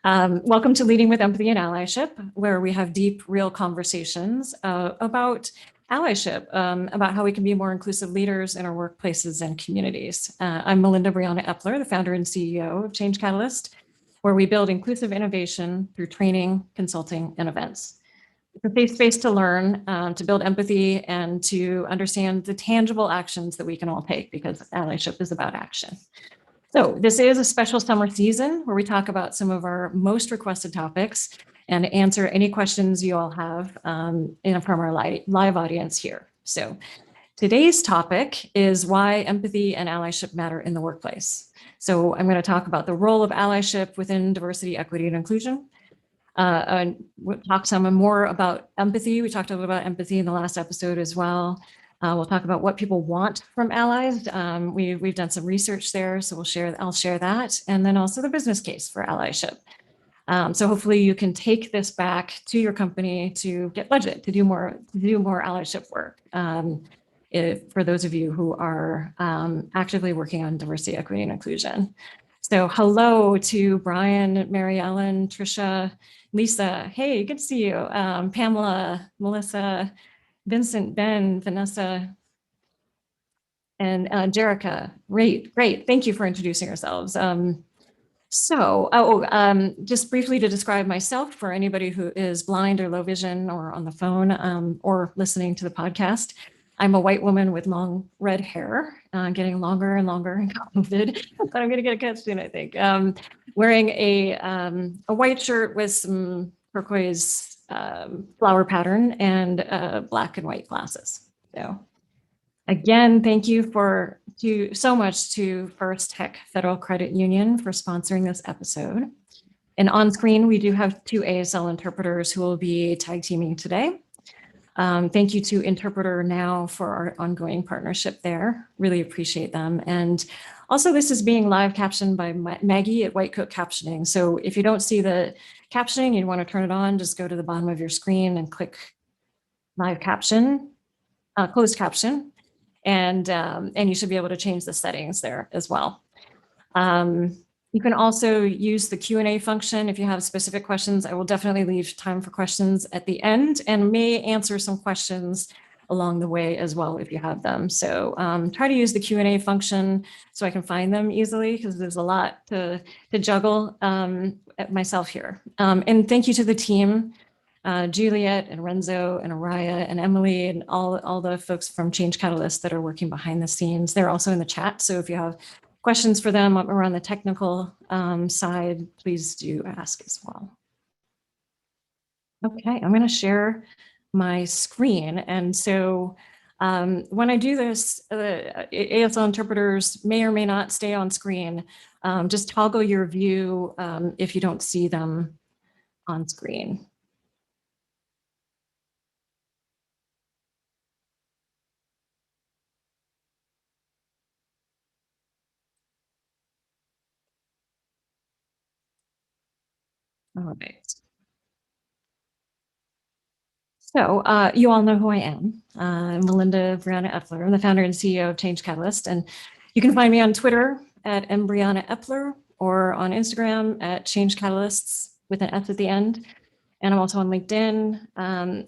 Welcome to Leading with Empathy and Allyship, where we have deep, real conversations about allyship, about how we can be more inclusive leaders in our workplaces and communities. I'm Melinda Briana Epler, the founder and CEO of Change Catalyst, where we build inclusive innovation through training, consulting, and events. It's a safe space to learn, to build empathy, and to understand the tangible actions that we can all take, because allyship is about action. So this is a special summer season where we talk about some of our most requested topics and answer any questions you all have from our live audience here. So today's topic is why empathy and allyship matter in the workplace. So I'm going to talk about the role of allyship within diversity, equity, and inclusion. We'll talk some more about empathy. We talked a little about empathy in the last episode as well. We'll talk about what people want from allies. We've done some research there, so I'll share that, and then also the business case for allyship. So hopefully you can take this back to your company to get budget to do more allyship work. For those of you who are actively working on diversity, equity, and inclusion. So hello to Brian, Mary Ellen, Trisha, Lisa. Hey, good to see you. Pamela, Melissa, Vincent, Ben, Vanessa, and Jerica. Great. Thank you for introducing yourselves. Just briefly to describe myself for anybody who is blind or low vision or on the phone or listening to the podcast. I'm a white woman with long red hair, getting longer and longer in COVID, but I'm going to get a cut soon, I think. Wearing a white shirt with some turquoise flower pattern and black and white glasses. So again, thank you so much to First Tech Federal Credit Union for sponsoring this episode. And on screen, we do have two ASL interpreters who will be tag teaming today. Thank you to Interpreter Now for our ongoing partnership there. Really appreciate them. And also, this is being live captioned by Maggie at White Coat Captioning. So if you don't see the captioning, you want to turn it on, just go to the bottom of your screen and click live caption, closed caption, and you should be able to change the settings there as well. You can also use the Q&A function if you have specific questions. I will definitely leave time for questions at the end and may answer some questions along the way as well if you have them. So try to use the Q&A function so I can find them easily, because there's a lot to juggle myself here. And thank you to the team, Juliet and Renzo and Araya and Emily and all the folks from Change Catalyst that are working behind the scenes. They're also in the chat, so if you have questions for them around the technical side, please do ask as well. Okay, I'm going to share my screen. And so when I do this, ASL interpreters may or may not stay on screen. Just toggle your view if you don't see them on screen. All right. So you all know who I am. I'm Melinda Briana Epler. I'm the founder and CEO of Change Catalyst. And you can find me on Twitter at Briana Epler or on Instagram at Change Catalysts with an S at the end. And I'm also on LinkedIn.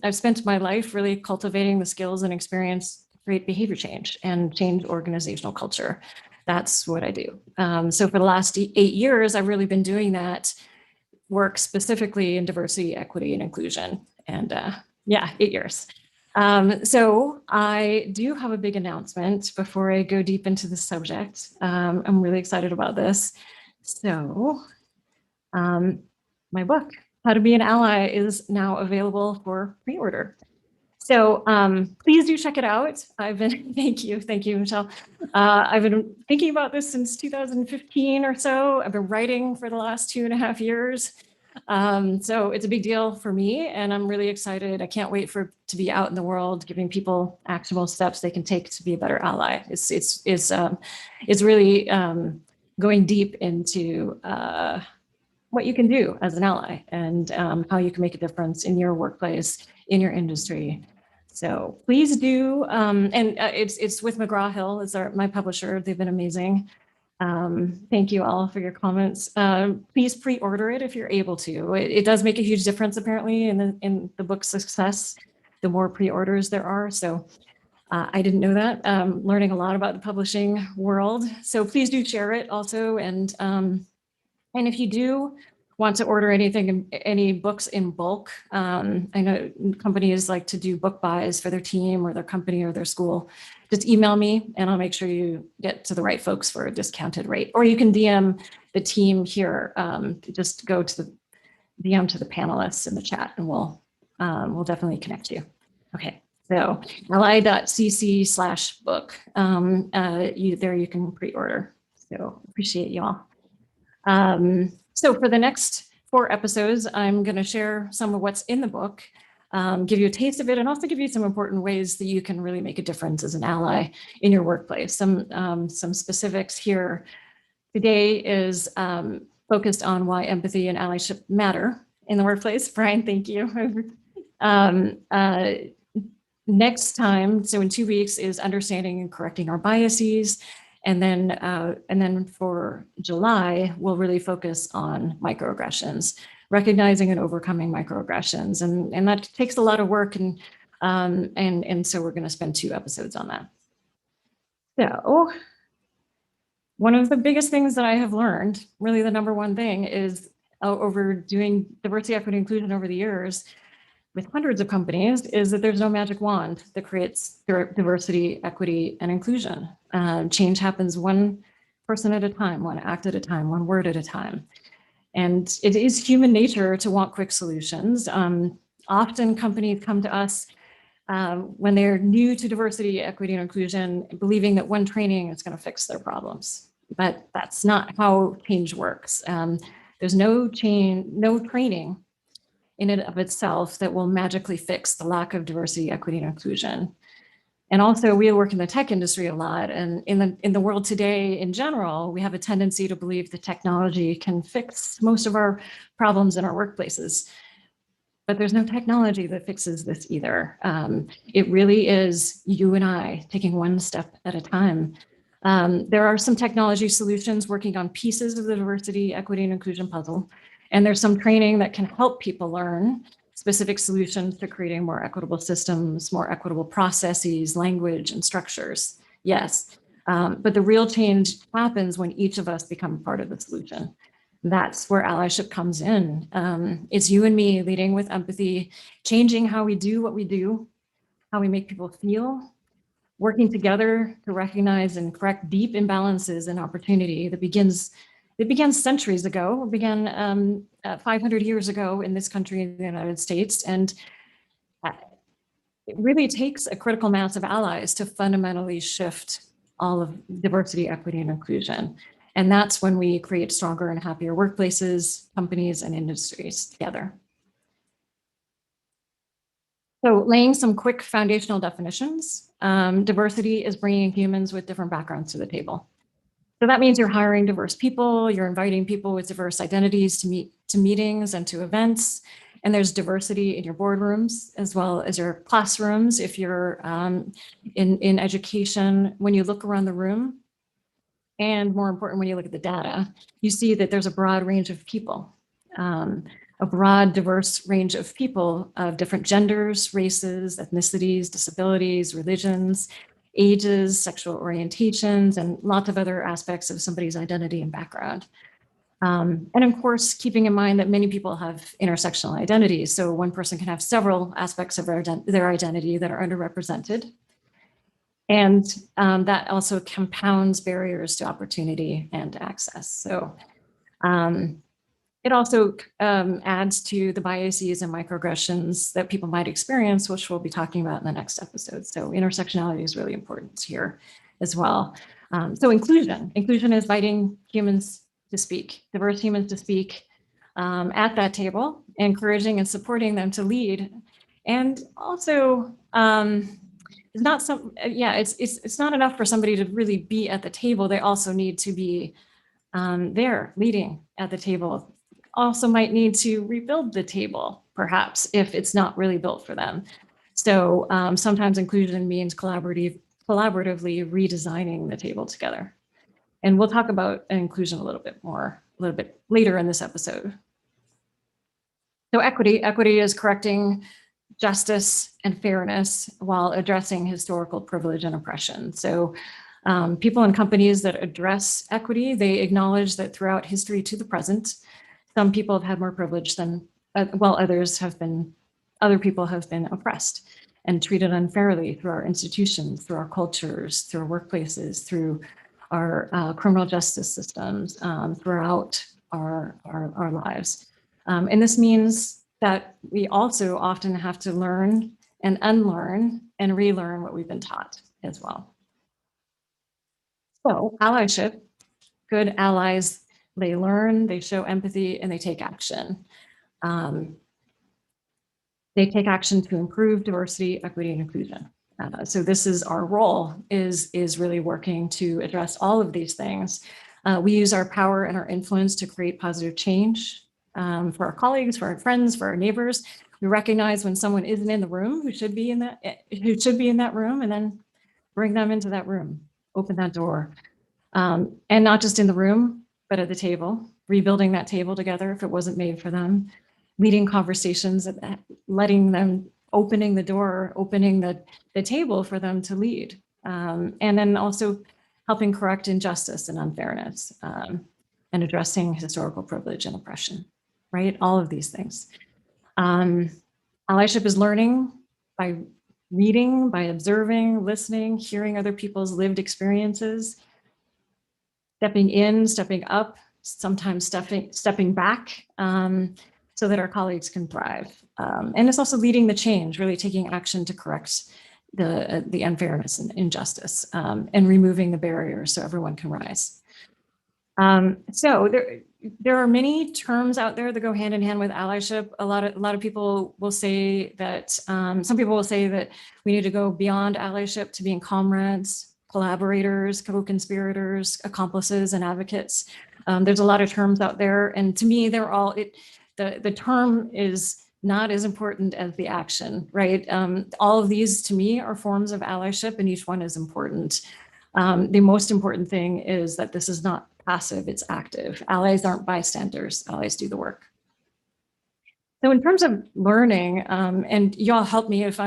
I've spent my life really cultivating the skills and experience to create behavior change and change organizational culture. That's what I do. So for the last 8 years, I've really been doing that work specifically in diversity, equity, and inclusion. And yeah, 8 years. So I do have a big announcement before I go deep into the subject. I'm really excited about this. So my book, How to Be an Ally, is now available for pre-order. So please do check it out. Thank you, Michelle. I've been thinking about this since 2015 or so. I've been writing for the last 2.5 years. So it's a big deal for me, and I'm really excited. I can't wait to be out in the world, giving people actionable steps they can take to be a better ally. It's really going deep into what you can do as an ally and how you can make a difference in your workplace, in your industry. So please do, and it's with McGraw-Hill, my publisher. They've been amazing. Thank you all for your comments. Please pre-order it if you're able to. It does make a huge difference apparently in the book's success, the more pre-orders there are. So I didn't know that. Learning a lot about the publishing world. So please do share it also. And if you do want to order anything, any books in bulk, I know companies like to do book buys for their team or their company or their school. Just email me and I'll make sure you get to the right folks for a discounted rate. Or you can DM the team here. Just go to the DM to the panelists in the chat and we'll definitely connect you. Okay, so ally.cc/book. There you can pre-order. So appreciate you all. So for the next 4 episodes, I'm going to share some of what's in the book, give you a taste of it, and also give you some important ways that you can really make a difference as an ally in your workplace. Some specifics here today is focused on why empathy and allyship matter in the workplace. Brian, thank you. Next time, so in 2 weeks, is understanding and correcting our biases. And then for July, we'll really focus on microaggressions, recognizing and overcoming microaggressions. And that takes a lot of work. And so we're going to spend 2 episodes on that. So one of the biggest things that I have learned, really the number one thing, is over doing diversity, equity, inclusion over the years with hundreds of companies, is that there's no magic wand that creates diversity, equity, and inclusion. Change happens one person at a time, one act at a time, one word at a time. And it is human nature to want quick solutions. Often companies come to us when they're new to diversity, equity, and inclusion, believing that one training is going to fix their problems. But that's not how change works. There's no training in and of itself that will magically fix the lack of diversity, equity, and inclusion. And also, we work in the tech industry a lot, and in the world today in general, we have a tendency to believe that technology can fix most of our problems in our workplaces. But there's no technology that fixes this either. It really is you and I taking one step at a time. There are some technology solutions working on pieces of the diversity, equity, and inclusion puzzle. And there's some training that can help people learn specific solutions to creating more equitable systems, more equitable processes, language, and structures. Yes, but the real change happens when each of us become part of the solution. That's where allyship comes in. It's you and me leading with empathy, changing how we do what we do, how we make people feel, working together to recognize and correct deep imbalances in opportunity that began centuries ago, began 500 years ago in this country, in the United States. And it really takes a critical mass of allies to fundamentally shift all of diversity, equity, and inclusion. And that's when we create stronger and happier workplaces, companies, and industries together. So laying some quick foundational definitions, diversity is bringing humans with different backgrounds to the table. So that means you're hiring diverse people, you're inviting people with diverse identities to meetings and to events. And there's diversity in your boardrooms as well as your classrooms. If you're in education, when you look around the room, and more important, when you look at the data, you see that there's a broad range of people, a broad, diverse range of people of different genders, races, ethnicities, disabilities, religions, ages, sexual orientations, and lots of other aspects of somebody's identity and background. And of course, keeping in mind that many people have intersectional identities. So one person can have several aspects of their identity that are underrepresented. And that also compounds barriers to opportunity and access. So it also adds to the biases and microaggressions that people might experience, which we'll be talking about in the next episode. So intersectionality is really important here as well. So inclusion is inviting humans to speak, diverse humans to speak at that table, encouraging and supporting them to lead. And also, it's not enough for somebody to really be at the table. They also need to be there leading at the table. Also might need to rebuild the table, perhaps, if it's not really built for them. So sometimes inclusion means collaboratively redesigning the table together. And we'll talk about inclusion a little bit later in this episode. So equity is correcting justice and fairness while addressing historical privilege and oppression. So people and companies that address equity, they acknowledge that throughout history to the present, some people have had more privilege than, while other people have been oppressed and treated unfairly through our institutions, through our cultures, through our workplaces, through our criminal justice systems, throughout our lives. And this means that we also often have to learn and unlearn and relearn what we've been taught as well. So allyship, good allies, they learn, they show empathy, and they take action. They take action to improve diversity, equity, and inclusion. So this is our role, is really working to address all of these things. We use our power and our influence to create positive change for our colleagues, for our friends, for our neighbors. We recognize when someone isn't in the room who should be in that room, and then bring them into that room, open that door. And not just in the room, but at the table, rebuilding that table together if it wasn't made for them, leading conversations, letting them, opening the door, opening the table for them to lead. And then also helping correct injustice and unfairness, and addressing historical privilege and oppression, right? All of these things. Allyship is learning by reading, by observing, listening, hearing other people's lived experiences, stepping in, stepping up, sometimes stepping back, so that our colleagues can thrive. And it's also leading the change, really taking action to correct the unfairness and injustice, and removing the barriers so everyone can rise. So there are many terms out there that go hand in hand with allyship. A lot of people will say that, some people will say that we need to go beyond allyship to being comrades, collaborators, co-conspirators, accomplices, and advocates. There's a lot of terms out there, and to me, they're all, the term is not as important as the action, right? All of these to me are forms of allyship, and each one is important. The most important thing is that this is not passive, it's active. Allies aren't bystanders, allies do the work. So in terms of learning, and y'all help me if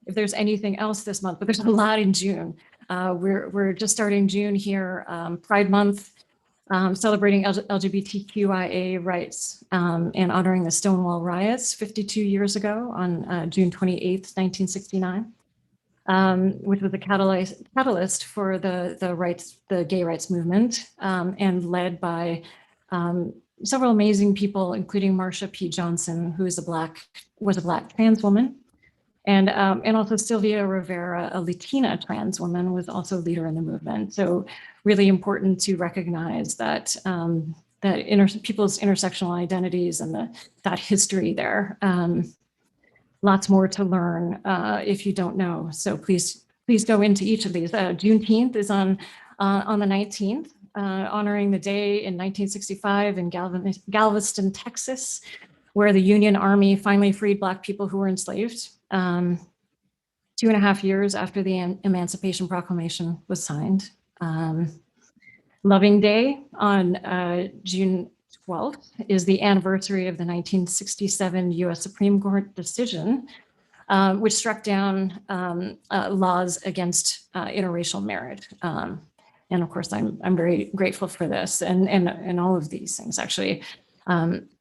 there's anything else this month, but there's a lot in June. We're just starting June here, Pride Month, celebrating LGBTQIA rights, and honoring the Stonewall riots 52 years ago on June 28th, 1969. Which was a catalyst for the gay rights movement, and led by several amazing people, including Marsha P. Johnson, who was a black trans woman, and also Sylvia Rivera, a Latina trans woman, was also a leader in the movement. So really important to recognize that people's intersectional identities and that history there. Lots more to learn if you don't know. So please go into each of these. Juneteenth is on the 19th, honoring the day in 1965 in Galveston, Texas, where the Union Army finally freed Black people who were enslaved 2.5 years after the Emancipation Proclamation was signed. Loving Day on June 12th is the anniversary of the 1967 US Supreme Court decision, which struck down laws against interracial marriage. And of course, I'm very grateful for this and all of these things, actually.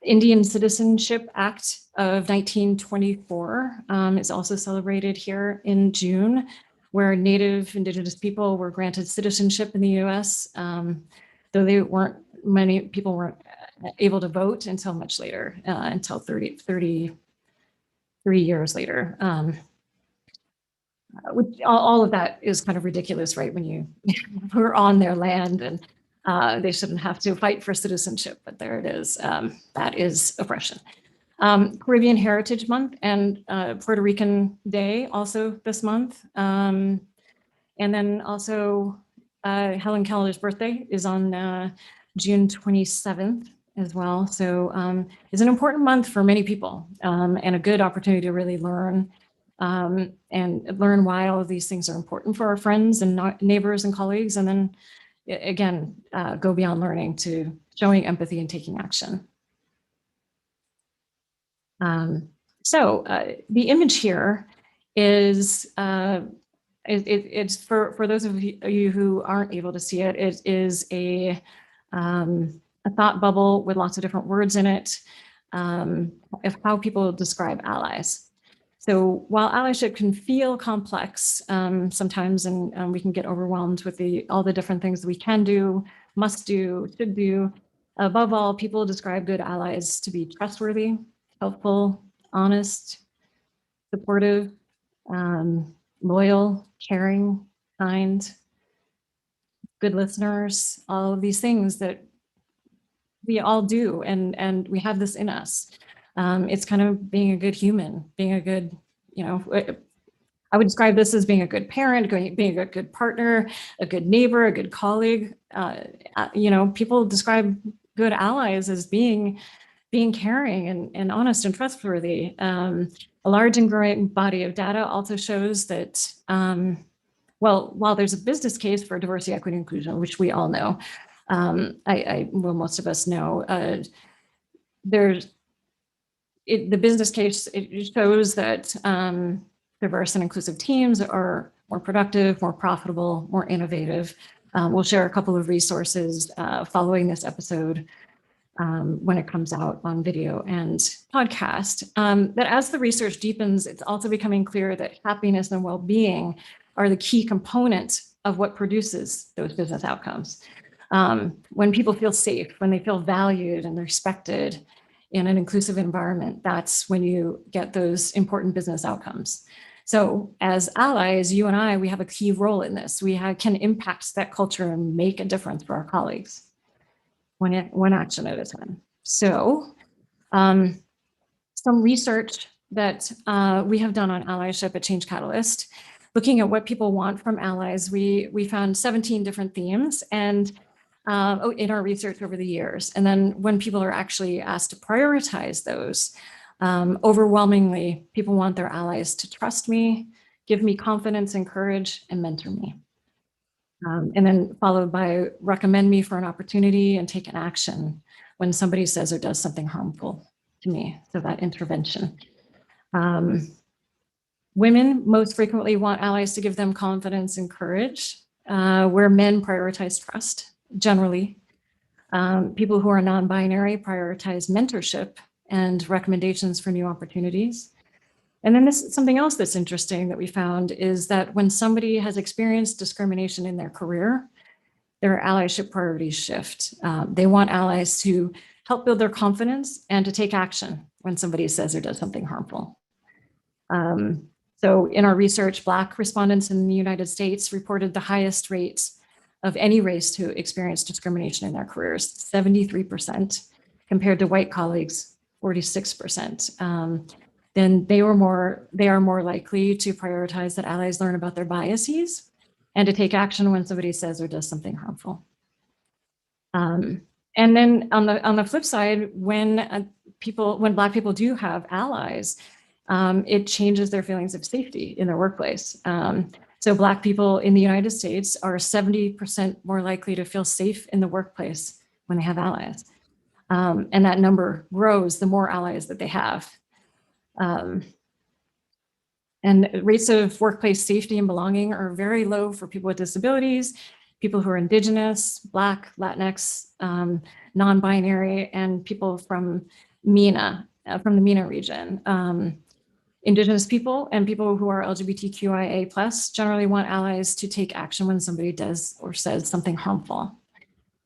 Indian Citizenship Act of 1924 is also celebrated here in June, where Native Indigenous people were granted citizenship in the US, though many people weren't able to vote until much later, until 33 years later. Which all of that is kind of ridiculous, right? When you were on their land, and they shouldn't have to fight for citizenship, but there it is. That is oppression. Caribbean Heritage Month and Puerto Rican Day also this month. And then also Helen Keller's birthday is on June 27th as well. So it's an important month for many people, and a good opportunity to really learn and learn why all of these things are important for our friends and neighbors and colleagues, and then again, go beyond learning to showing empathy and taking action. So the image here is, it's for those of you who aren't able to see it, it is a thought bubble with lots of different words in it, of how people describe allies. So while allyship can feel complex sometimes, and we can get overwhelmed with all the different things that we can do, must do, should do, above all, people describe good allies to be trustworthy, helpful, honest, supportive, loyal, caring, kind, good listeners, all of these things that we all do, and we have this in us. It's kind of being a good human, being a good, I would describe this as being a good parent, being a good partner, a good neighbor, a good colleague. People describe good allies as being caring and honest and trustworthy. A large and growing body of data also shows that, while there's a business case for diversity, equity, inclusion, which we all know, most of us know, the business case, it shows that diverse and inclusive teams are more productive, more profitable, more innovative. We'll share a couple of resources following this episode when it comes out on video and podcast. That as the research deepens, it's also becoming clear that happiness and well-being are the key components of what produces those business outcomes. When people feel safe, when they feel valued and respected in an inclusive environment, that's when you get those important business outcomes. So as allies, you and I, we have a key role in this. We can impact that culture and make a difference for our colleagues, one action at a time. So some research that we have done on allyship at Change Catalyst, looking at what people want from allies, we found 17 different themes and in our research over the years. And then when people are actually asked to prioritize those, overwhelmingly, people want their allies to trust me, give me confidence and courage, and mentor me. And then followed by recommend me for an opportunity and take an action when somebody says or does something harmful to me. So that intervention. Women most frequently want allies to give them confidence and courage, where men prioritize trust, generally. People who are non-binary prioritize mentorship and recommendations for new opportunities. And then something else that's interesting that we found is that when somebody has experienced discrimination in their career, their allyship priorities shift. They want allies to help build their confidence and to take action when somebody says or does something harmful. So in our research, Black respondents in the United States reported the highest rates of any race to experience discrimination in their careers, 73%, compared to white colleagues, 46%. Then they are more likely to prioritize that allies learn about their biases and to take action when somebody says or does something harmful. And then on the flip side, when Black people do have allies, it changes their feelings of safety in their workplace. So Black people in the United States are 70% more likely to feel safe in the workplace when they have allies. And that number grows the more allies that they have. And rates of workplace safety and belonging are very low for people with disabilities, people who are Indigenous, Black, Latinx, non-binary, and people from MENA, from the MENA region. Indigenous people and people who are LGBTQIA+ generally want allies to take action when somebody does or says something harmful.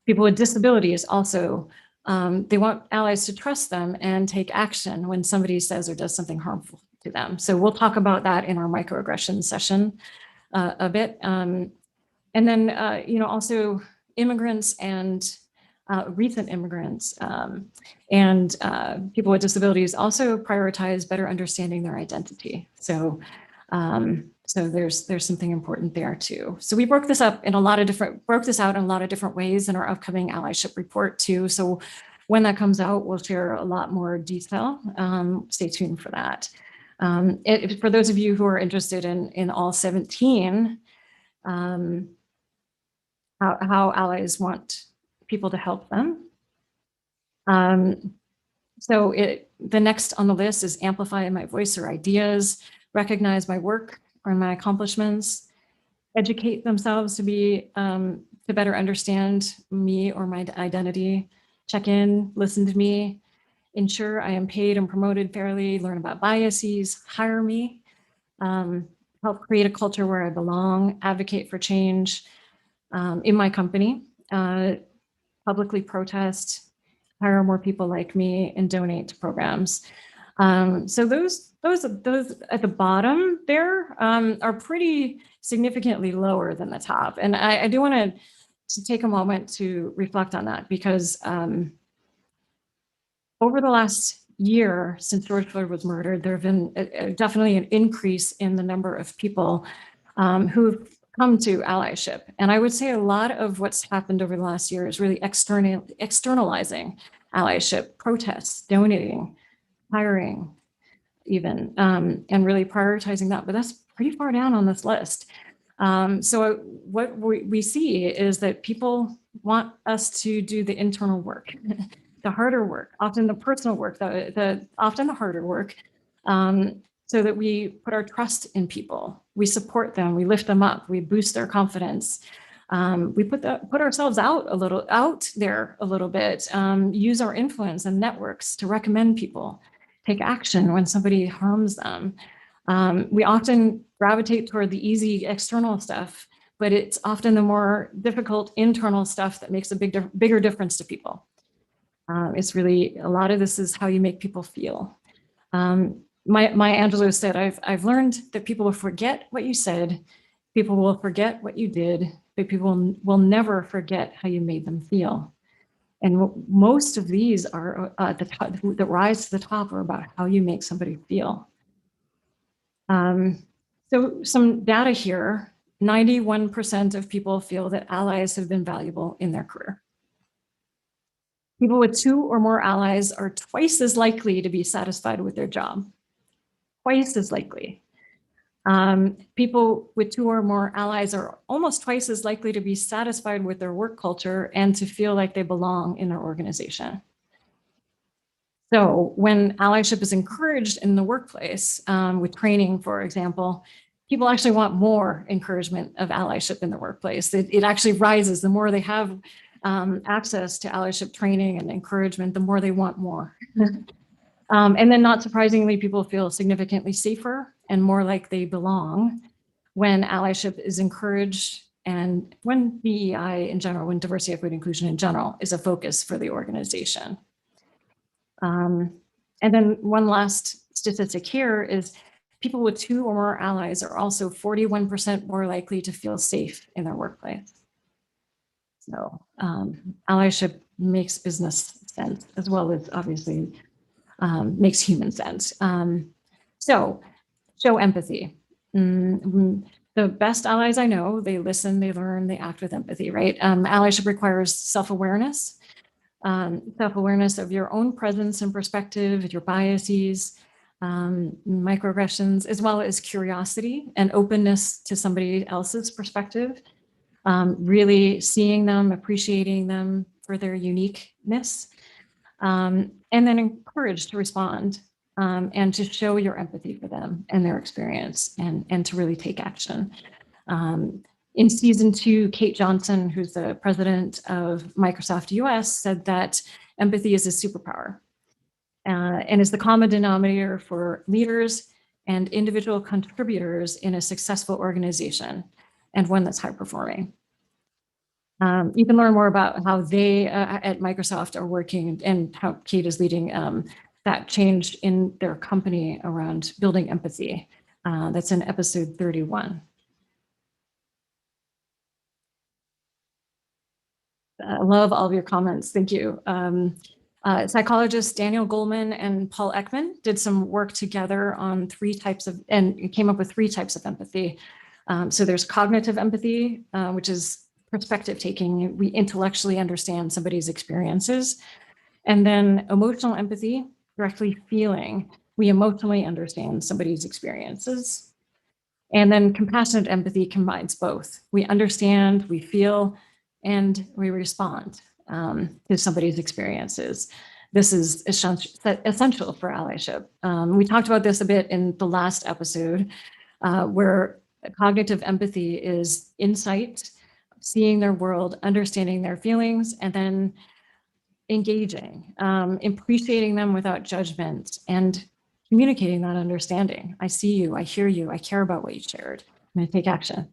People with disabilities also, they want allies to trust them and take action when somebody says or does something harmful to them. So we'll talk about that in our microaggression session a bit. And then, also immigrants and recent immigrants and people with disabilities also prioritize better understanding their identity. So, there's something important there too. So we broke this out in a lot of different ways in our upcoming allyship report too. So when that comes out, we'll share a lot more detail. Stay tuned for that. For those of you who are interested in all 17, how allies want people to help them. So the next on the list is amplify my voice or ideas, recognize my work or my accomplishments, educate themselves to better understand me or my identity, check in, listen to me, ensure I am paid and promoted fairly, learn about biases, hire me, help create a culture where I belong, advocate for change in my company, publicly protest, hire more people like me, and donate to programs. So those at the bottom there are pretty significantly lower than the top. And I do want to take a moment to reflect on that, because over the last year since George Floyd was murdered, there have been definitely an increase in the number of people who've come to allyship. And I would say a lot of what's happened over the last year is really externalizing allyship, protests, donating, hiring even, and really prioritizing that. But that's pretty far down on this list. So what we see is that people want us to do the internal work, the harder work, often the personal work, often the harder work, so that we put our trust in people. We support them, we lift them up, we boost their confidence. We put ourselves out there a little bit, use our influence and networks to recommend people, take action when somebody harms them. We often gravitate toward the easy external stuff, but it's often the more difficult internal stuff that makes a bigger difference to people. It's really, a lot of this is how you make people feel. Maya Angelou said, I've learned that people will forget what you said, people will forget what you did, but people will never forget how you made them feel. And most of these are the top, that rise to the top are about how you make somebody feel. So some data here, 91% of people feel that allies have been valuable in their career. People with 2 or more allies are twice as likely to be satisfied with their job. Twice as likely. People with 2 or more allies are almost twice as likely to be satisfied with their work culture and to feel like they belong in their organization. So when allyship is encouraged in the workplace, with training, for example, people actually want more encouragement of allyship in the workplace. It actually rises. The more they have access to allyship training and encouragement, the more they want more. And then not surprisingly, people feel significantly safer and more like they belong when allyship is encouraged and when DEI in general, when diversity, equity, inclusion in general is a focus for the organization. And then one last statistic here is people with 2 or more allies are also 41% more likely to feel safe in their workplace. So allyship makes business sense as well as obviously makes human sense. So show empathy. The best allies I know, they listen, they learn, they act with empathy, right? Allyship requires self-awareness. Self-awareness of your own presence and perspective, your biases, microaggressions, as well as curiosity and openness to somebody else's perspective, really seeing them, appreciating them for their uniqueness, and then encouraged to respond and to show your empathy for them and their experience and to really take action. In season 2, Kate Johnson, who's the president of Microsoft US, said that empathy is a superpower and is the common denominator for leaders and individual contributors in a successful organization and one that's high performing. You can learn more about how they at Microsoft are working and how Kate is leading that change in their company around building empathy. That's in episode 31. I love all of your comments. Thank you. Psychologists Daniel Goleman and Paul Ekman did some work together on 3 types of, and came up with 3 types of empathy. So there's cognitive empathy, which is perspective taking. We intellectually understand somebody's experiences. And then emotional empathy, directly feeling. We emotionally understand somebody's experiences. And then compassionate empathy combines both. We understand, we feel, and we respond to somebody's experiences. This is essential for allyship. We talked about this a bit in the last episode, where cognitive empathy is insight, seeing their world, understanding their feelings, and then engaging, appreciating them without judgment, and communicating that understanding. I see you, I hear you, I care about what you shared. I'm going to take action.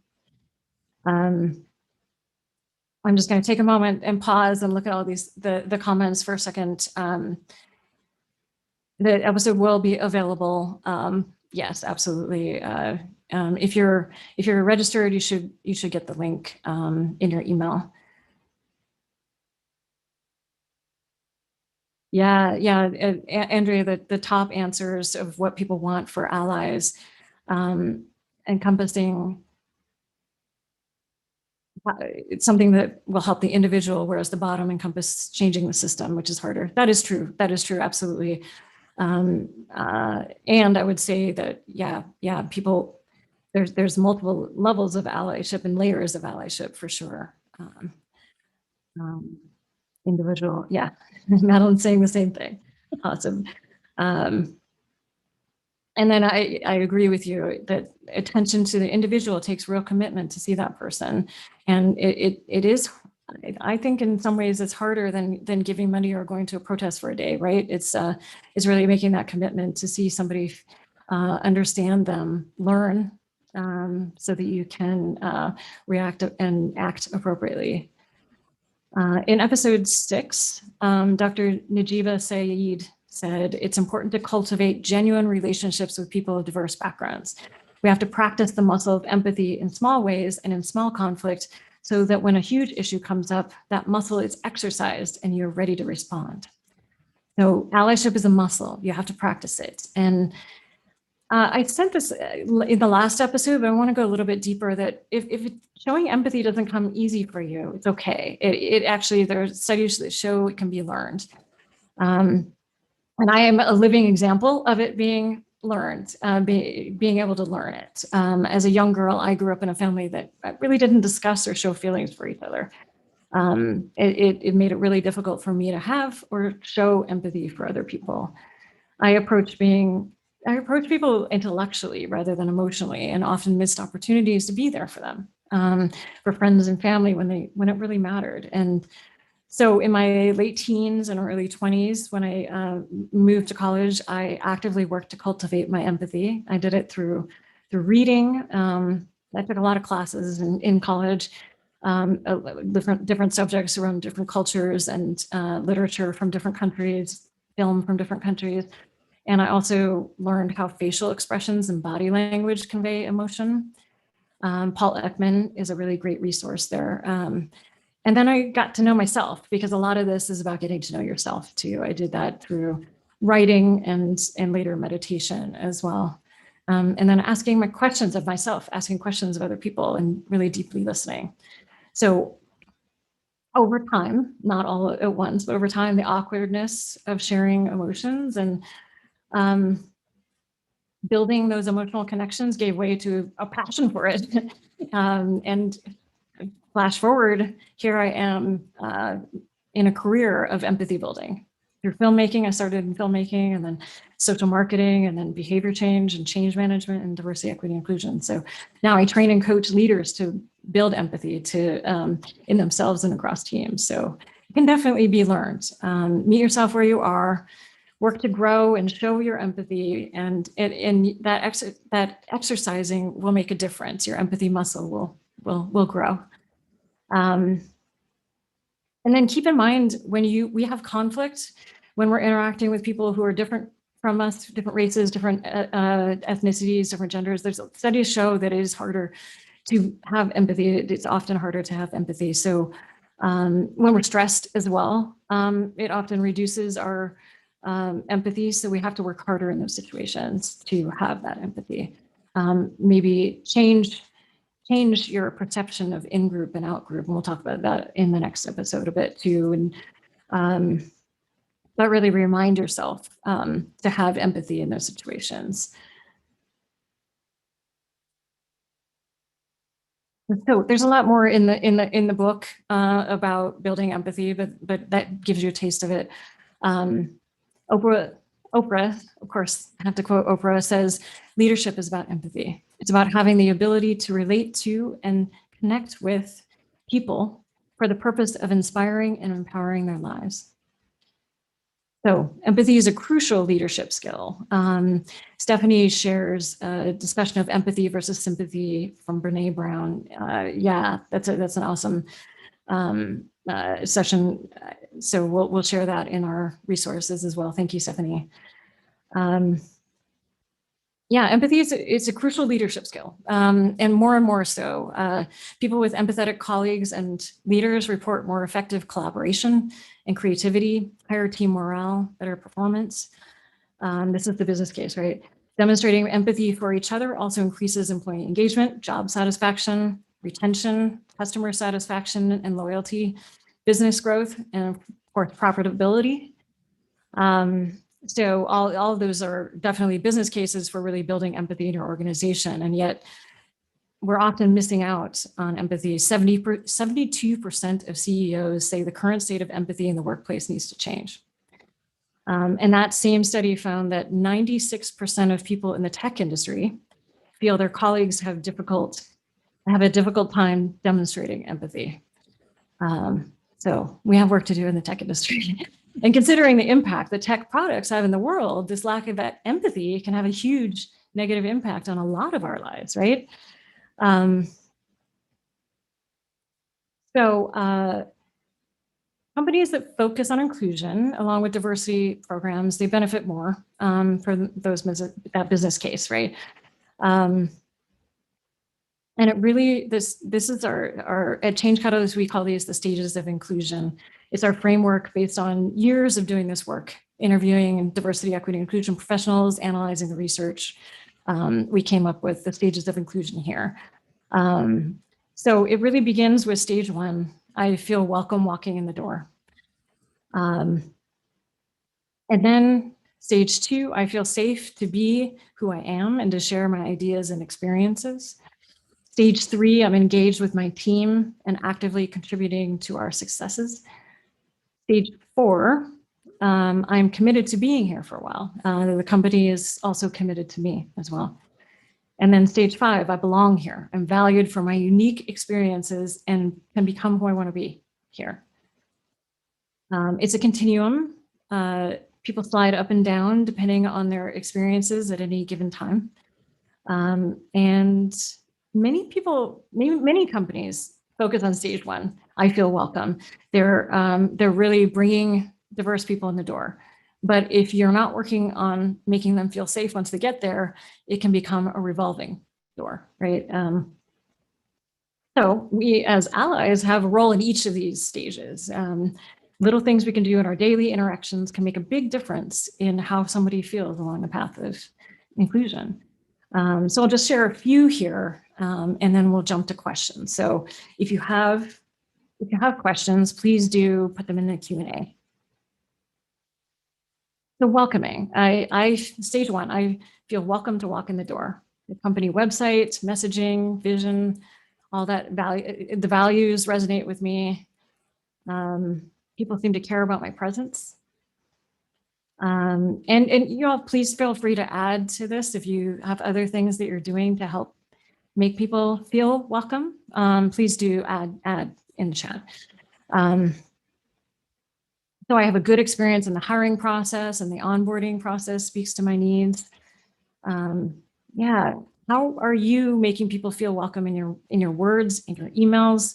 I'm just going to take a moment and pause and look at all these the comments for a second. The episode will be available. Yes, absolutely. If you're registered, you should get the link in your email. Yeah, Andrea, the top answers of what people want for allies, encompassing it's something that will help the individual, whereas the bottom encompass changing the system, which is harder. That is true. That is true. Absolutely. And I would say that, yeah, people, there's multiple levels of allyship and layers of allyship for sure. Individual, yeah. Madeline's saying the same thing. Awesome. And then I agree with you that attention to the individual takes real commitment to see that person. And it is, I think in some ways it's harder than giving money or going to a protest for a day, right? It's really making that commitment to see somebody, understand them, learn, so that you can react and act appropriately. In episode 6, Dr. Najiba Saeed said, it's important to cultivate genuine relationships with people of diverse backgrounds. We have to practice the muscle of empathy in small ways and in small conflict so that when a huge issue comes up, that muscle is exercised and you're ready to respond. So allyship is a muscle. You have to practice it. And I sent this in the last episode, but I want to go a little bit deeper that if showing empathy doesn't come easy for you, it's okay. It actually, there are studies that show it can be learned. And I am a living example of it being learned, being able to learn it. As a young girl, I grew up in a family that really didn't discuss or show feelings for each other. It made it really difficult for me to have or show empathy for other people. I approach people intellectually rather than emotionally, and often missed opportunities to be there for them, for friends and family when it really mattered. And so in my late teens and early 20s, when I moved to college, I actively worked to cultivate my empathy. I did it through reading. I took a lot of classes in college, different subjects around different cultures and literature from different countries, film from different countries. And I also learned how facial expressions and body language convey emotion. Paul Ekman is a really great resource there. And then I got to know myself, because a lot of this is about getting to know yourself too. I did that through writing and later meditation as well. And then asking my questions of myself, asking questions of other people, and really deeply listening. So over time, not all at once, but over time, the awkwardness of sharing emotions and building those emotional connections gave way to a passion for it. And flash forward, here I am in a career of empathy building. Through filmmaking, I started in filmmaking, and then social marketing, and then behavior change and change management and diversity, equity, inclusion. So now I train and coach leaders to build empathy in themselves and across teams. So it can definitely be learned. Meet yourself where you are, work to grow and show your empathy, and that exercising will make a difference. Your empathy muscle will grow. And then keep in mind, when we have conflict, when we're interacting with people who are different from us, different races, different ethnicities, different genders, there's studies show that it is harder to have empathy. It's often harder to have empathy. So when we're stressed as well, it often reduces our empathy. So we have to work harder in those situations to have that empathy. Maybe change your perception of in-group and out-group. And we'll talk about that in the next episode a bit too. And but really remind yourself to have empathy in those situations. So there's a lot more in the book about building empathy, but that gives you a taste of it. Oprah, of course, I have to quote Oprah, says, leadership is about empathy. It's about having the ability to relate to and connect with people for the purpose of inspiring and empowering their lives. So empathy is a crucial leadership skill. Stephanie shares a discussion of empathy versus sympathy from Brene Brown. Yeah, that's an awesome session. So we'll share that in our resources as well. Thank you, Stephanie. Yeah, empathy is a crucial leadership skill, and more so. People with empathetic colleagues and leaders report more effective collaboration and creativity, higher team morale, better performance. This is the business case, right? Demonstrating empathy for each other also increases employee engagement, job satisfaction, retention, customer satisfaction and loyalty, business growth, and of course, profitability. So all of those are definitely business cases for really building empathy in your organization. And yet we're often missing out on empathy. 72% of CEOs say the current state of empathy in the workplace needs to change. And that same study found that 96% of people in the tech industry feel their colleagues have a difficult time demonstrating empathy. So we have work to do in the tech industry. And considering the impact that tech products have in the world, this lack of that empathy can have a huge negative impact on a lot of our lives, right? Companies that focus on inclusion along with diversity programs, they benefit more for that business case, right? And it really, this is our at Change Catalyst, we call these the stages of inclusion. It's our framework based on years of doing this work, interviewing diversity, equity, inclusion professionals, analyzing the research. We came up with the stages of inclusion here. So it really begins with stage one. I feel welcome walking in the door. And then stage two, I feel safe to be who I am and to share my ideas and experiences. Stage three, I'm engaged with my team and actively contributing to our successes. Stage four, I'm committed to being here for a while. The company is also committed to me as well. And then stage five, I belong here. I'm valued for my unique experiences and can become who I want to be here. It's a continuum. People slide up and down depending on their experiences at any given time. And many companies focus on stage one. I feel welcome. They're really bringing diverse people in the door. But if you're not working on making them feel safe once they get there, it can become a revolving door, right? So we as allies have a role in each of these stages. Little things we can do in our daily interactions can make a big difference in how somebody feels along the path of inclusion. So I'll just share a few here, and then we'll jump to questions. So if you have questions, please do put them in the Q&A. So welcoming, stage one, I feel welcome to walk in the door. The company website, messaging, vision, all that the values resonate with me. People seem to care about my presence. And you all please feel free to add to this if you have other things that you're doing to help make people feel welcome. Please do add in the chat. So I have a good experience in the hiring process, and the onboarding process speaks to my needs. Yeah, how are you making people feel welcome in your words, in your emails,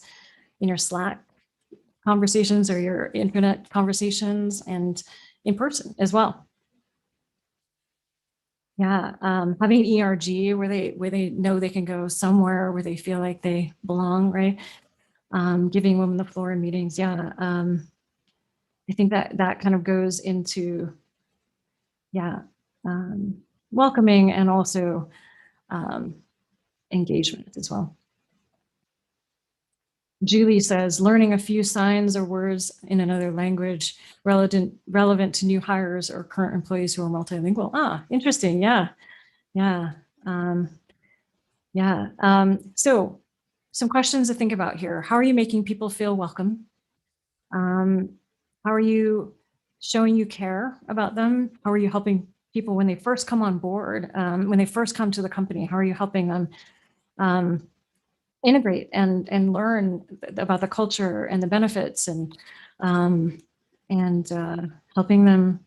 in your Slack conversations or your internet conversations, and in person as well? Yeah, having an ERG where they know they can go somewhere where they feel like they belong, right? Giving women the floor in meetings. Yeah, I think that kind of goes into, yeah, welcoming and also engagement as well. Julie says, learning a few signs or words in another language relevant to new hires or current employees who are multilingual. Ah, interesting. Yeah, yeah, yeah. So some questions to think about here. How are you making people feel welcome? How are you showing you care about them? How are you helping people when they first come on board, when they first come to the company? How are you helping them integrate and learn about the culture and the benefits um, and helping them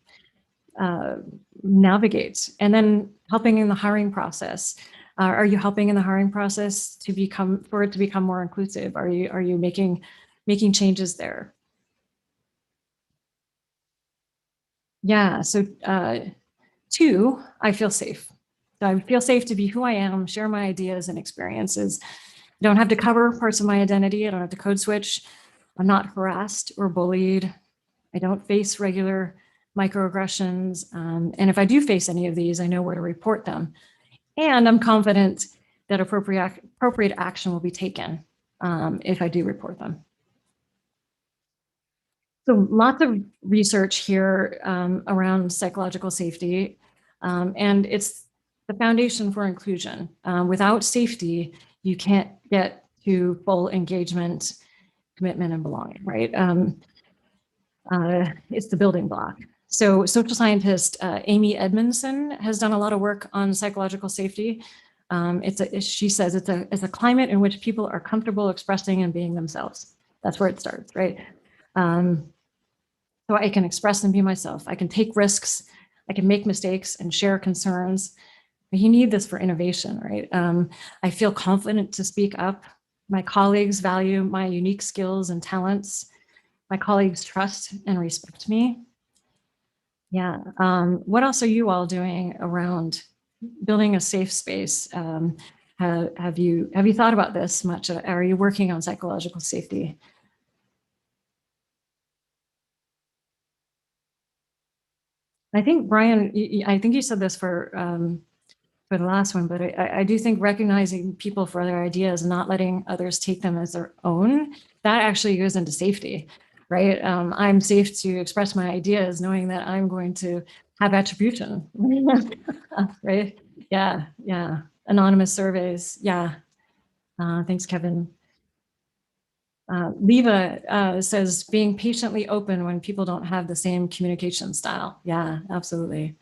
navigate, and then helping in the hiring process. Are you helping in the hiring process for it to become more inclusive? Are you making changes there? Yeah. So 2, I feel safe. So I feel safe to be who I am, share my ideas and experiences. I don't have to cover parts of my identity. I don't have to code switch. I'm not harassed or bullied. I don't face regular microaggressions. And if I do face any of these, I know where to report them. And I'm confident that appropriate action will be taken if I do report them. So lots of research here around psychological safety, and it's the foundation for inclusion. Without safety, you can't get to full engagement, commitment, and belonging, right? It's the building block. So social scientist Amy Edmondson has done a lot of work on psychological safety. She says it's a climate in which people are comfortable expressing and being themselves. That's where it starts, right? So I can express and be myself. I can take risks. I can make mistakes and share concerns. But you need this for innovation, right? I feel confident to speak up. My colleagues value my unique skills and talents. My colleagues trust and respect me. Yeah. What else are you all doing around building a safe space? Have you thought about this much? Are you working on psychological safety? I think Brian, I think you said this for the last one, but I do think recognizing people for their ideas and not letting others take them as their own, that actually goes into safety, right? I'm safe to express my ideas knowing that I'm going to have attribution, right? Yeah, yeah. Anonymous surveys, yeah. Thanks, Kevin. Leva says being patiently open when people don't have the same communication style. Yeah, absolutely.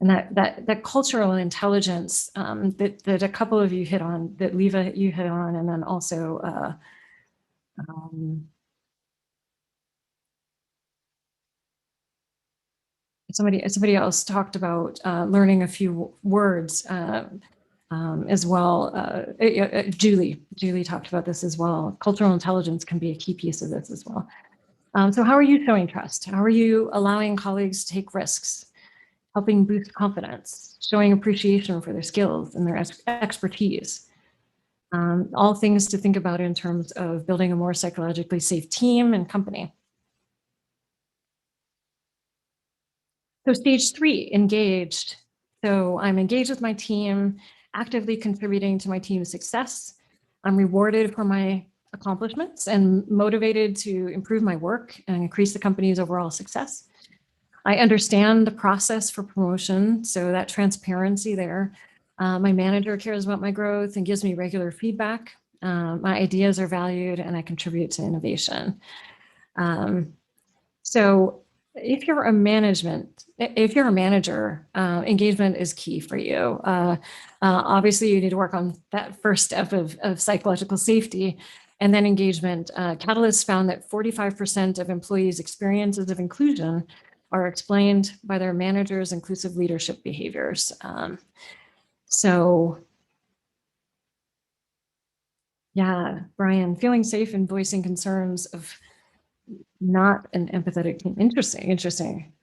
And that cultural intelligence that a couple of you hit on, that Leva you hit on, and then also somebody else talked about learning a few words as well. Julie talked about this as well. Cultural intelligence can be a key piece of this as well. So how are you showing trust? How are you allowing colleagues to take risks? Helping boost confidence, showing appreciation for their skills and their expertise. All things to think about in terms of building a more psychologically safe team and company. So stage 3, engaged. So I'm engaged with my team, actively contributing to my team's success. I'm rewarded for my accomplishments and motivated to improve my work and increase the company's overall success. I understand the process for promotion, so that transparency there. My manager cares about my growth and gives me regular feedback. My ideas are valued and I contribute to innovation. So if you're a manager, engagement is key for you. Obviously, you need to work on that first step of psychological safety. And then engagement. Catalyst found that 45% of employees' experiences of inclusion are explained by their managers' inclusive leadership behaviors. So yeah, Brian, feeling safe and voicing concerns of not an empathetic team. Interesting.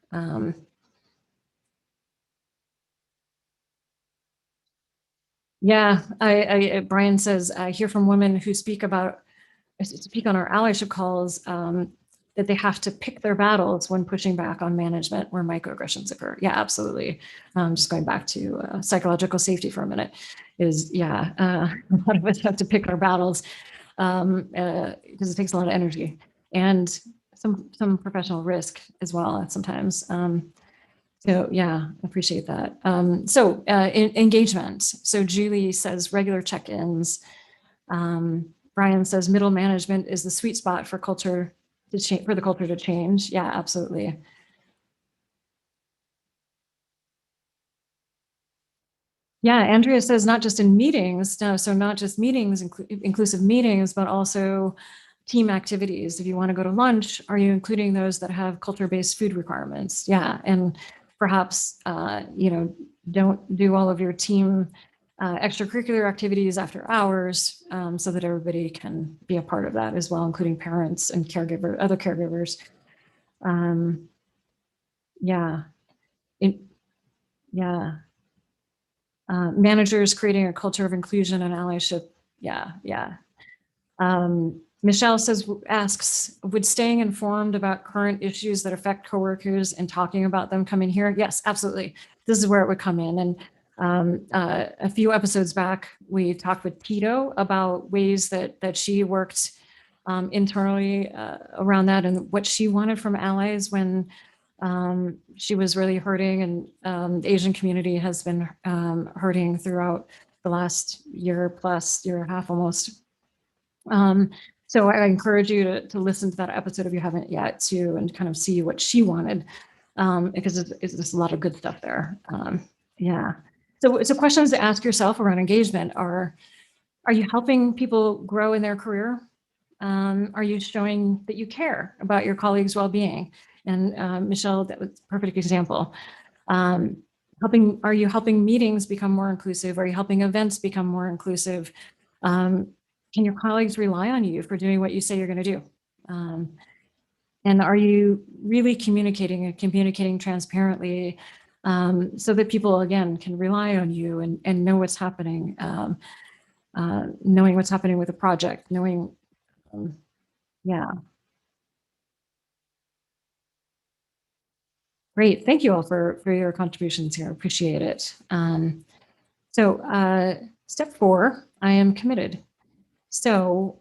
Yeah, Brian says, I hear from women who speak on our allyship calls that they have to pick their battles when pushing back on management where microaggressions occur. Yeah, absolutely. Just going back to psychological safety for a minute is, yeah, a lot of us have to pick our battles because it takes a lot of energy and some professional risk as well sometimes. So yeah, appreciate that. Engagement. So Julie says regular check-ins. Brian says middle management is the sweet spot for culture to change, for the culture to change. Yeah, absolutely. Yeah, Andrea says not just in meetings, no, so not just meetings, inclusive meetings, but also team activities. If you want to go to lunch, are you including those that have culture-based food requirements? Yeah, and perhaps don't do all of your team extracurricular activities after hours, so that everybody can be a part of that as well, including parents and other caregivers. Um, yeah, it, yeah. Managers creating a culture of inclusion and allyship. Yeah, yeah. Michelle asks, would staying informed about current issues that affect coworkers and talking about them come in here? Yes, absolutely. This is where it would come in. And a few episodes back, we talked with Tito about ways that she worked internally around that and what she wanted from allies when she was really hurting, and the Asian community has been hurting throughout the last year plus, year and a half almost. So I encourage you to listen to that episode if you haven't yet too, and kind of see what she wanted, because there's a lot of good stuff there. Yeah. So questions to ask yourself around engagement are you helping people grow in their career? Are you showing that you care about your colleagues' well-being? And Michelle, that was a perfect example. Are you helping meetings become more inclusive? Are you helping events become more inclusive? Can your colleagues rely on you for doing what you say you're going to do? And are you really communicating transparently, so that people, again, can rely on you and know what's happening, knowing what's happening with the project, knowing, yeah. Great. Thank you all for your contributions here. Appreciate it. Step 4, I am committed. So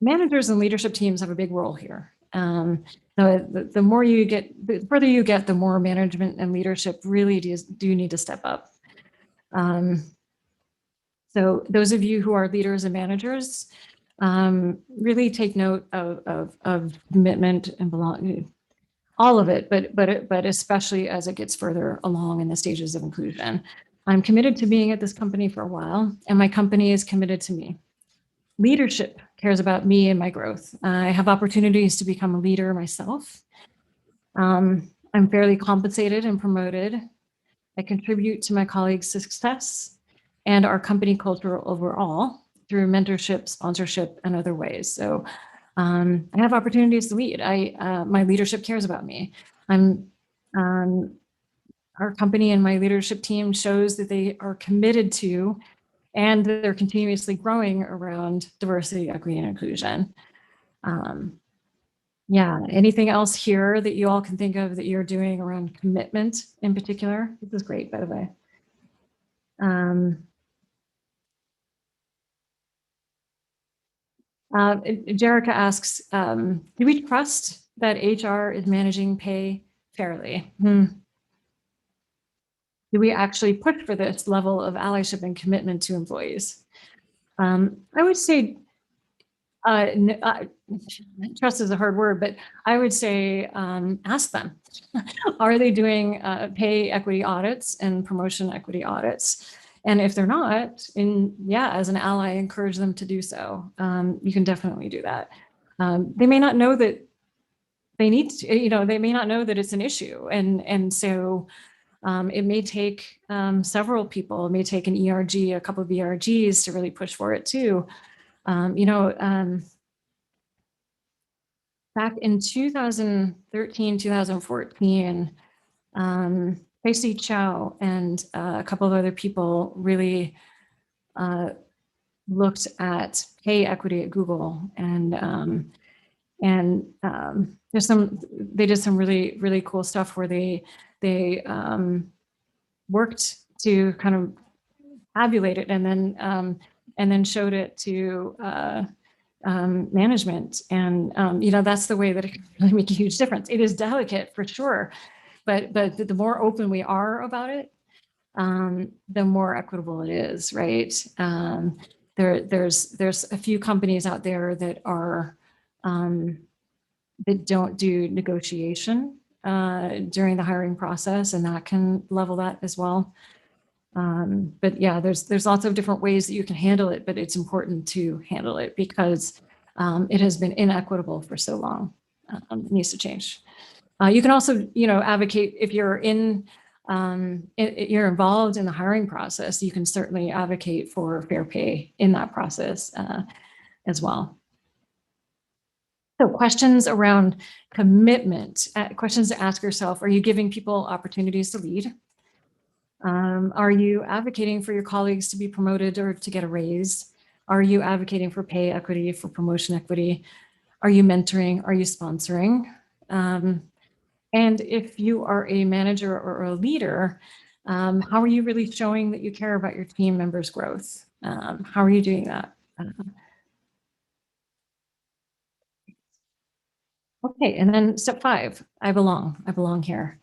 managers and leadership teams have a big role here. The more you get, the further you get, the more management and leadership really do need to step up. So those of you who are leaders and managers, really take note of commitment and belonging, all of it, but especially as it gets further along in the stages of inclusion. I'm committed to being at this company for a while, and my company is committed to me. Leadership cares about me and my growth. I have opportunities to become a leader myself. I'm fairly compensated and promoted. I contribute to my colleagues' success and our company culture overall through mentorship, sponsorship, and other ways. So I have opportunities to lead. My leadership cares about me. Our company and my leadership team shows that they are committed to, and they're continuously growing around diversity, equity, and inclusion. Yeah, anything else here that you all can think of that you're doing around commitment in particular? This is great, by the way. Jerica asks, do we trust that HR is managing pay fairly? Do we actually push for this level of allyship and commitment to employees? I would say, trust is a hard word, but I would say ask them. Are they doing pay equity audits and promotion equity audits? And if they're not, as an ally, encourage them to do so. You can definitely do that. They may not know that they need to, they may not know that it's an issue. And so it may take several people. It may take an ERG, a couple of ERGs to really push for it too. Back in 2013, 2014, Tracy Chow and a couple of other people really looked at pay equity at Google, and they did some really, really cool stuff where they worked to kind of tabulate it and then showed it to management. And that's the way that it can really make a huge difference. It is delicate for sure, but the more open we are about it, the more equitable it is, right? There's a few companies out there that are that don't do negotiation during the hiring process, and that can level that as well. But yeah, there's lots of different ways that you can handle it, but it's important to handle it because it has been inequitable for so long. It needs to change. You can also, advocate if you're you're involved in the hiring process. You can certainly advocate for fair pay in that process as well. So questions around commitment, questions to ask yourself: are you giving people opportunities to lead? Are you advocating for your colleagues to be promoted or to get a raise? Are you advocating for pay equity, for promotion equity? Are you mentoring? Are you sponsoring? And if you are a manager or a leader, how are you really showing that you care about your team members' growth? How are you doing that? Okay, and then step 5, I belong here.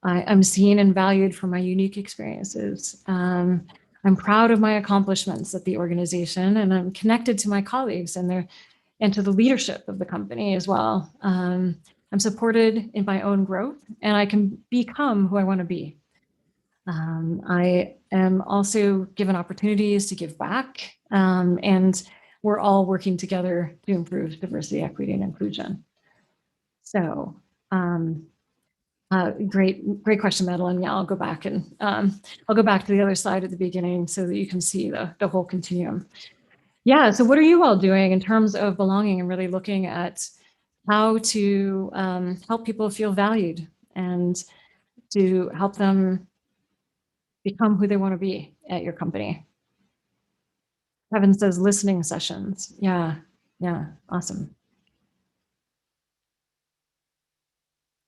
I'm seen and valued for my unique experiences. I'm proud of my accomplishments at the organization, and I'm connected to my colleagues and to the leadership of the company as well. I'm supported in my own growth, and I can become who I want to be. I am also given opportunities to give back, and we're all working together to improve diversity, equity, and inclusion. So, great question, Madeline. Yeah, I'll go back to the other slide at the beginning so that you can see the whole continuum. Yeah, so what are you all doing in terms of belonging and really looking at how to help people feel valued and to help them become who they want to be at your company? Kevin says listening sessions. Yeah, awesome.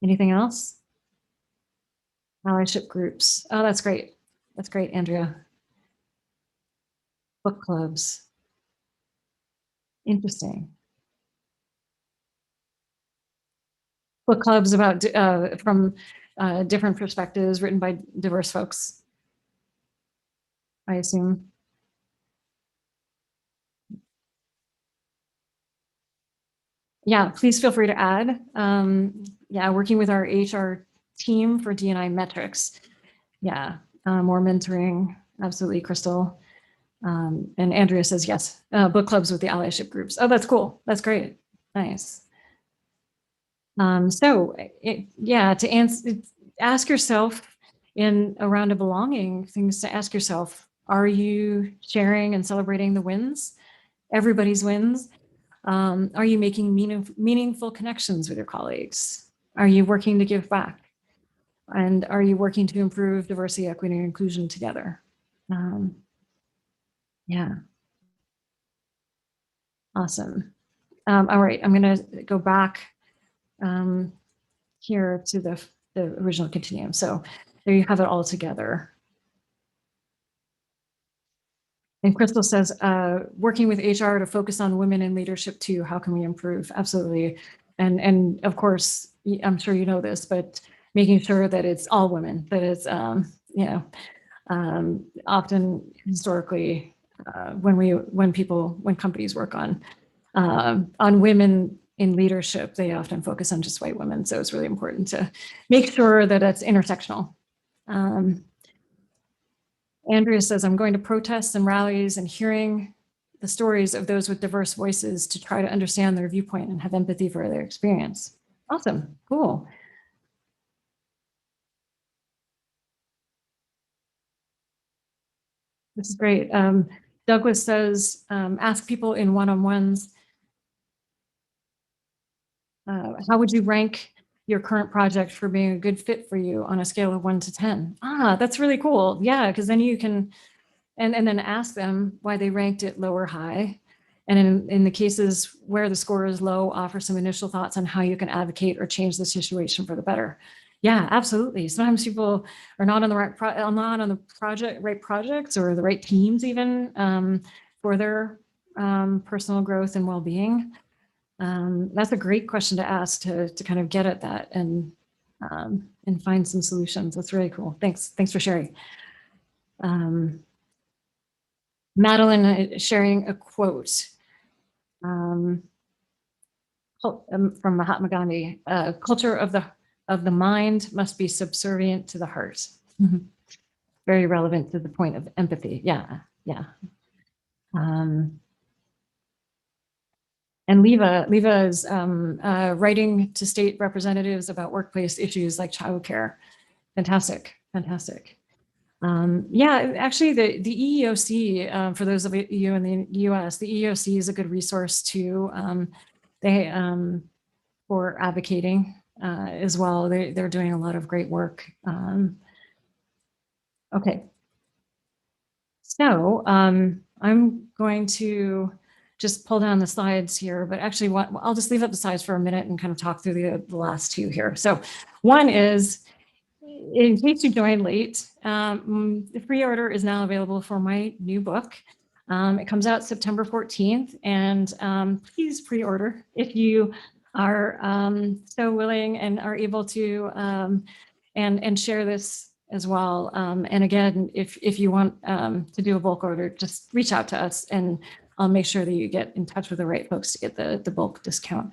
Anything else? Allyship groups. Oh, that's great. That's great, Andrea. Book clubs. Interesting. Book clubs about from different perspectives, written by diverse folks, I assume. Yeah, please feel free to add. Yeah, working with our HR team for D&I metrics. Yeah, more mentoring. Absolutely, Crystal. And Andrea says yes. Book clubs with the allyship groups. Oh, that's cool. That's great. Nice. Yeah, to ask yourself in a round of belonging, things to ask yourself: are you sharing and celebrating the wins, everybody's wins? Are you making meaningful connections with your colleagues? Are you working to give back? And are you working to improve diversity, equity, and inclusion together? Yeah. Awesome. All right, I'm going to go back here to the original continuum. So there you have it all together. And Crystal says, working with HR to focus on women in leadership too. How can we improve? Absolutely. And of course, I'm sure you know this, but making sure that it's all women, that it's, often historically, when companies work on women in leadership, they often focus on just white women. So it's really important to make sure that it's intersectional. Andrea says, I'm going to protests and rallies and hearing the stories of those with diverse voices to try to understand their viewpoint and have empathy for their experience. Awesome, cool. This is great. Douglas says, ask people in one-on-ones, how would you rank your current project for being a good fit for you on a scale of 1 to 10? Ah, that's really cool. Yeah, because then you can, and then ask them why they ranked it low or high. And in the cases where the score is low, offer some initial thoughts on how you can advocate or change the situation for the better. Yeah, absolutely. Sometimes people are not on the right right projects or the right teams even for their personal growth and well-being. That's a great question to ask to kind of get at that. And and find some solutions. That's really cool. Thanks for sharing. Madeline sharing a quote from Mahatma Gandhi. Culture of the mind must be subservient to the heart. Very relevant to the point of empathy. Yeah. And Leva is writing to state representatives about workplace issues like childcare. Fantastic. Yeah, actually, the EEOC, for those of you in the US, the EEOC is a good resource too. For advocating as well. They're doing a lot of great work. Okay. So I'm going to just pull down the slides here, but actually I'll just leave up the slides for a minute and kind of talk through the last two here. So one is, in case you joined late, the pre-order is now available for my new book. It comes out September 14th, and please pre-order if you are so willing and are able to, and share this as well. And again, if you want to do a bulk order, just reach out to us and I'll make sure that you get in touch with the right folks to get the bulk discount.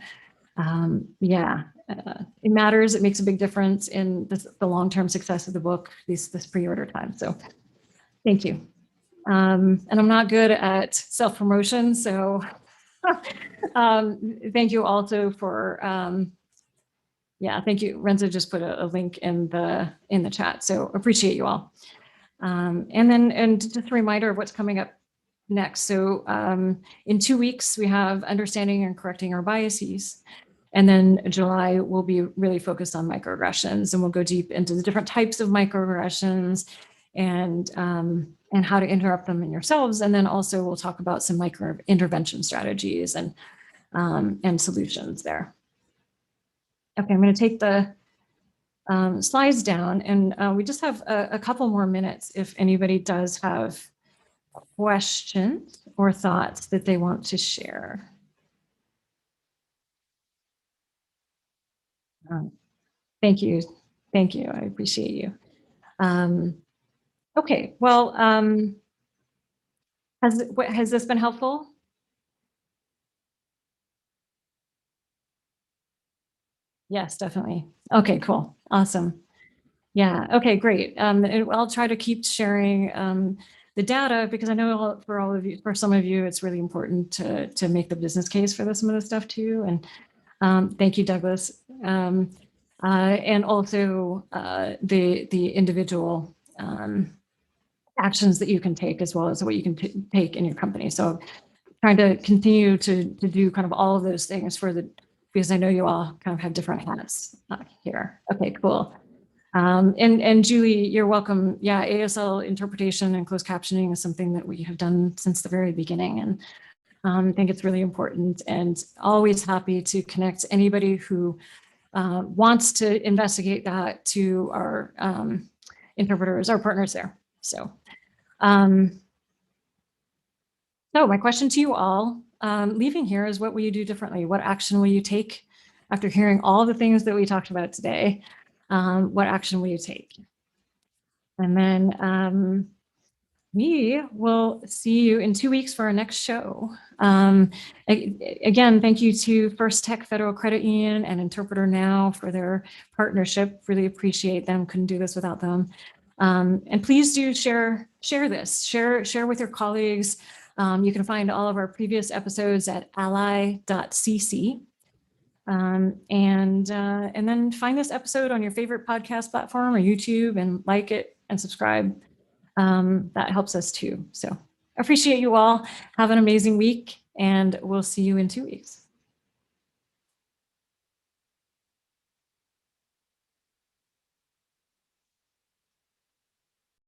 Yeah, it matters. It makes a big difference in the long-term success of the book, this pre-order time. So thank you. And I'm not good at self-promotion, so thank you also for, yeah, thank you. Renzo just put a link in the chat, so appreciate you all. And just a reminder of what's coming up next. So in 2 weeks, we have understanding and correcting our biases. And then July will be really focused on microaggressions, and we'll go deep into the different types of microaggressions and how to interrupt them in yourselves. And then also we'll talk about some micro intervention strategies and solutions there. Okay, I'm going to take the slides down, and we just have a couple more minutes if anybody does have questions or thoughts that they want to share. Thank you. I appreciate you. Okay, well, has this been helpful? Yes, definitely. Okay, cool. Awesome. Yeah. Okay, great. I'll try to keep sharing the data, because I know for some of you, it's really important to make the business case for some of this stuff too. And thank you, Douglas. And also the individual actions that you can take, as well as what you can take in your company. So trying to continue to do kind of all of those things because I know you all kind of have different hats here. Okay, cool. And Julie, you're welcome. Yeah, ASL interpretation and closed captioning is something that we have done since the very beginning. And I think it's really important, and always happy to connect anybody who wants to investigate that to our interpreters, our partners there. So, so my question to you all, leaving here, is what will you do differently? What action will you take after hearing all the things that we talked about today? What action will you take? And then we will see you in 2 weeks for our next show. Again, thank you to First Tech Federal Credit Union and Interpreter Now for their partnership. Really appreciate them. Couldn't do this without them. And please do share this. Share with your colleagues. You can find all of our previous episodes at ally.cc. And then find this episode on your favorite podcast platform or YouTube and like it and subscribe. That helps us too. So appreciate you all. Have an amazing week, and we'll see you in 2 weeks.